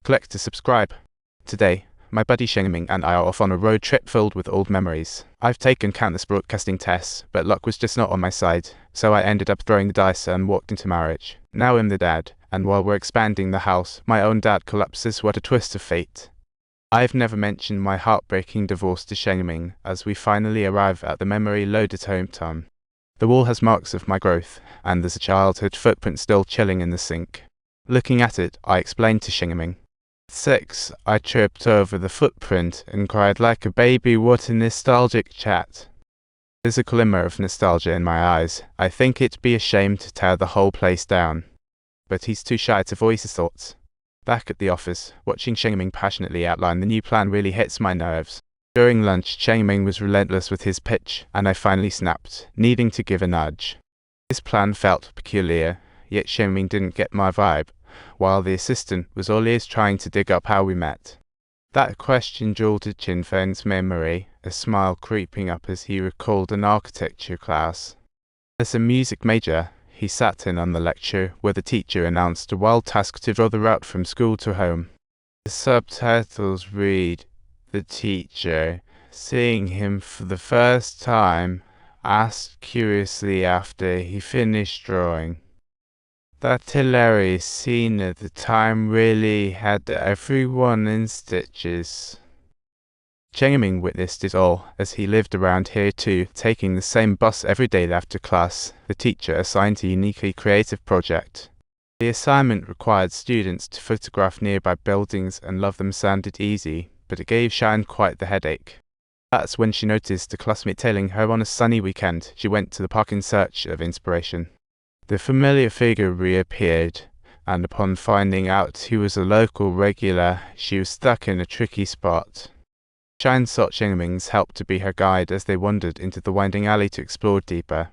Click to subscribe. Today, my buddy Xingming and I are off on a road trip filled with old memories. I've taken countless broadcasting tests, but luck was just not on my side, so I ended up throwing the dice and walked into marriage. Now I'm the dad, and while we're expanding the house, my own dad collapses. What a twist of fate. I've never mentioned my heartbreaking divorce to Xingming as we finally arrive at the memory-loaded hometown. The wall has marks of my growth, and there's a childhood footprint still chilling in the sink. Looking at it, I explained to Xingming. 6. I tripped over the footprint and cried like a baby. What a nostalgic chat. There's a glimmer of nostalgia in my eyes. I think it'd be a shame to tear the whole place down. But he's too shy to voice his thoughts. Back at the office, watching Xingming passionately outline the new plan really hits my nerves. During lunch, Xingming was relentless with his pitch, and I finally snapped, needing to give a nudge. His plan felt peculiar, yet Xingming didn't get my vibe, while the assistant was always trying to dig up how we met. That question jolted Chin Feng's memory, a smile creeping up as he recalled an architecture class. As a music major, he sat in on the lecture where the teacher announced a wild task to draw the route from school to home. The subtitles read, "The teacher, seeing him for the first time, asked curiously after he finished drawing. That hilarious scene at the time really had everyone in stitches." Xingming witnessed it all, as he lived around here too, taking the same bus every day after class. The teacher assigned a uniquely creative project. The assignment required students to photograph nearby buildings, and love them sounded easy, but it gave Shine quite the headache. That's when she noticed a classmate tailing her on a sunny weekend. She went to the park in search of inspiration. The familiar figure reappeared, and upon finding out he was a local regular, she was stuck in a tricky spot. Shine sought Xingming's help to be her guide as they wandered into the winding alley to explore deeper.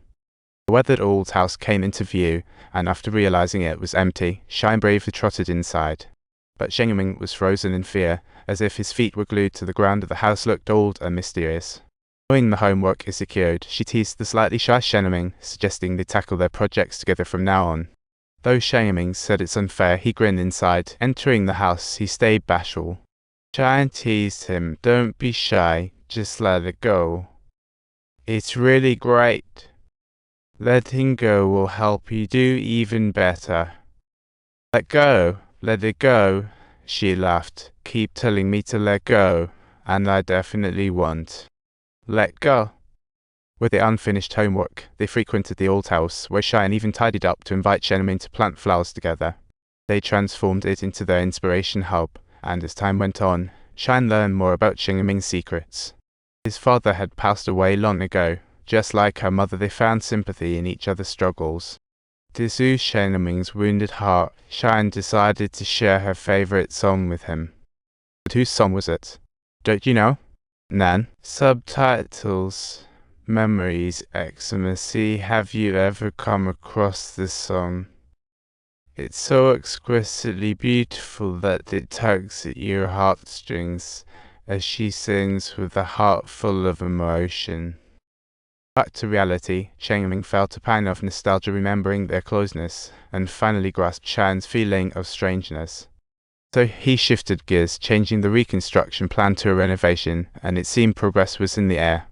The weathered old house came into view, and after realizing it was empty, Shine bravely trotted inside. But Xingming was frozen in fear, as if his feet were glued to the ground. The house looked old and mysterious. Knowing the homework is secured, she teased the slightly shy Xingming, suggesting they tackle their projects together from now on. Though Xingming said it's unfair, he grinned inside. Entering the house, he stayed bashful. Shine teased him, "Don't be shy, just let it go. It's really great. Letting go will help you do even better." "Let go, let it go," she laughed. "Keep telling me to let go, and I definitely won't. Let go." With the unfinished homework, they frequented the old house, where Shine even tidied up to invite Xingming to plant flowers together. They transformed it into their inspiration hub, and as time went on, Shine learned more about Xingming's secrets. His father had passed away long ago. Just like her mother, they found sympathy in each other's struggles. To soothe Xingming's wounded heart, Shine decided to share her favorite song with him. But whose song was it? Don't you know? Nan. Subtitles. Memories, Xmas. Have you ever come across this song? It's so exquisitely beautiful that it tugs at your heartstrings as she sings with a heart full of emotion. Back to reality, Xingming felt a pang of nostalgia remembering their closeness, and finally grasped Shine's feeling of strangeness. So he shifted gears, changing the reconstruction plan to a renovation, and it seemed progress was in the air.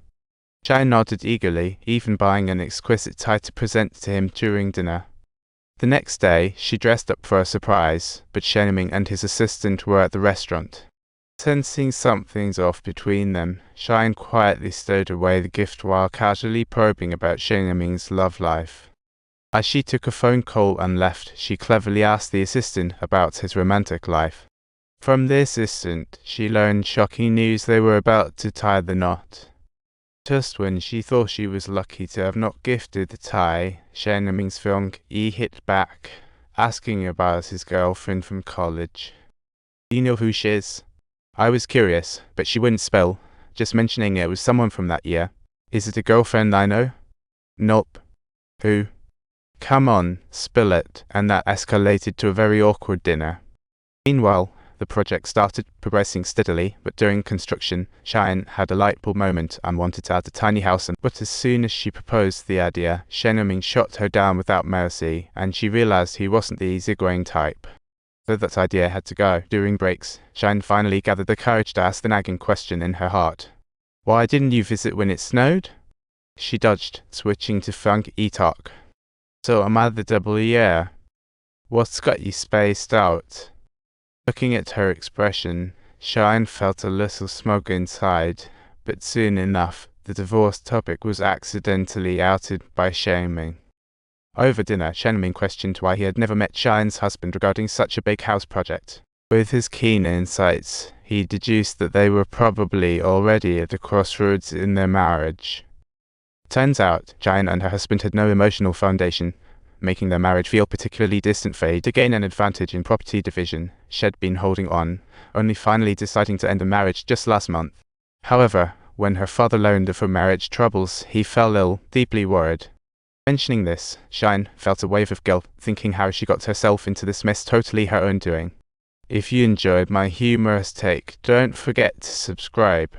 Shine nodded eagerly, even buying an exquisite tie to present to him during dinner. The next day, she dressed up for a surprise, but Xingming and his assistant were at the restaurant. Sensing something's off between them, Shine quietly stowed away the gift while casually probing about Xingming's love life. As she took a phone call and left, she cleverly asked the assistant about his romantic life. From the assistant, she learned shocking news: they were about to tie the knot. Just when she thought she was lucky to have not gifted the tie, Xingming's fiancé hit back, asking about his girlfriend from college. "Do you know who she is?" I was curious, but she wouldn't spell, just mentioning it was someone from that year. "Is it a girlfriend I know?" "Nope." "Who?" "Come on, spill it," and that escalated to a very awkward dinner. Meanwhile, the project started progressing steadily, but during construction, Shine had a light bulb moment and wanted to add a tiny house. But as soon as she proposed the idea, Xingming shot her down without mercy, and she realized he wasn't the easygoing type. So that idea had to go. During breaks, Shine finally gathered the courage to ask the nagging question in her heart. Why didn't you visit when it snowed? She dodged, switching to funky talk. So am I the double year? What's got you spaced out? Looking at her expression, Shine felt a little smug inside, but soon enough, the divorce topic was accidentally outed by Shaming. Over dinner, Shenming questioned why he had never met Shine's husband regarding such a big house project. With his keen insights, he deduced that they were probably already at a crossroads in their marriage. Turns out, Shine and her husband had no emotional foundation, making their marriage feel particularly distant. To gain an advantage in property division, she'd been holding on, only finally deciding to end the marriage just last month. However, when her father learned of her marriage troubles, he fell ill, deeply worried. Mentioning this, Shine felt a wave of guilt, thinking how she got herself into this mess totally her own doing. If you enjoyed my humorous take, don't forget to subscribe.